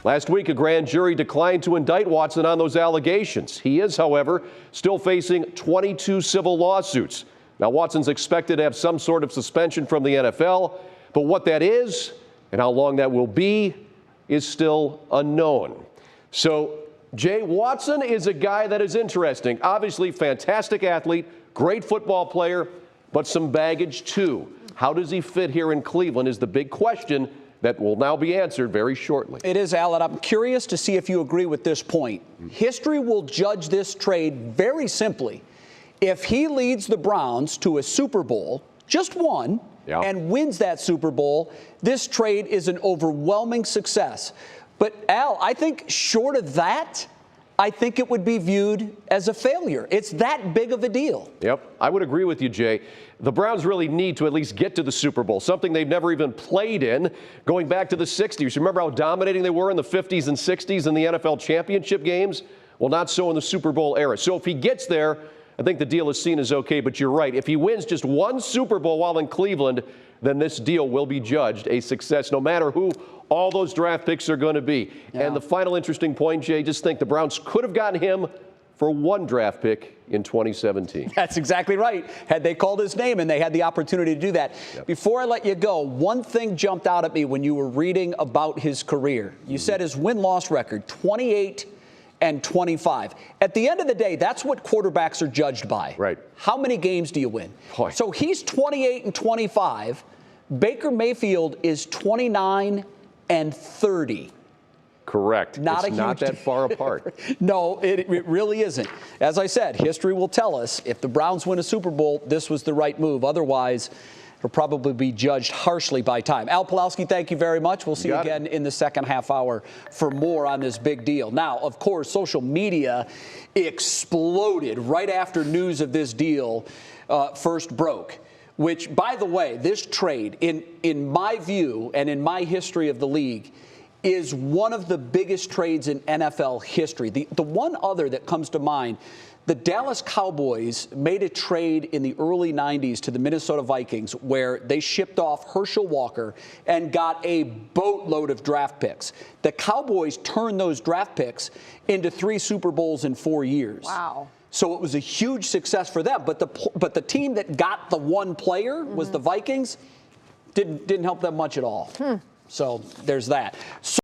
Last week, a grand jury declined to indict Watson on those allegations. He is, however, still facing 22 civil lawsuits. Now, Watson's expected to have some sort of suspension from the NFL, but what that is and how long that will be is still unknown. So, Jay, Watson is a guy that is interesting. Obviously, fantastic athlete, great football player, but some baggage too. How does he fit here in Cleveland is the big question that will now be answered very shortly. It is, Al, and I'm curious to see if you agree with this point. History will judge this trade very simply. If he leads the Browns to a Super Bowl, just one, and wins that Super Bowl, this trade is an overwhelming success. But, Al, I think short of that, I think it would be viewed as a failure. It's that big of a deal. Yep, I would agree with you, Jay. The Browns really need to at least get to the Super Bowl, something they've never even played in, going back to the 60s. Remember how dominating they were in the 50s and 60s in the NFL championship games? Well, not so in the Super Bowl era. So if he gets there, I think the deal is seen as okay, but you're right. If he wins just one Super Bowl while in Cleveland, then this deal will be judged a success, no matter who all those draft picks are going to be. Yeah. And the final interesting point, Jay, just think the Browns could have gotten him for one draft pick in 2017. That's exactly right. Had they called his name and they had the opportunity to do that. Yep. Before I let you go, one thing jumped out at me when you were reading about his career. You said his win-loss record, 28-25. At the end of the day, that's what quarterbacks are judged by. Right. How many games do you win? Boy. So he's 28-25. Baker Mayfield is 29-30. Correct. It's not that far apart. No, it really isn't. As I said, history will tell us if the Browns win a Super Bowl, this was the right move. Otherwise, it'll probably be judged harshly by time. Al Pawlowski, thank you very much. We'll see you again in the second half hour for more on this big deal. Now, of course, social media exploded right after news of this deal first broke. Which, by the way, this trade, in my view and in my history of the league, is one of the biggest trades in NFL history. The one other that comes to mind, the Dallas Cowboys made a trade in the early 90s to the Minnesota Vikings where they shipped off Herschel Walker and got a boatload of draft picks. The Cowboys turned those draft picks into 3 Super Bowls in 4 years. Wow. So it was a huge success for them. But the team that got the one player was the Vikings. Didn't help them much at all. So there's that.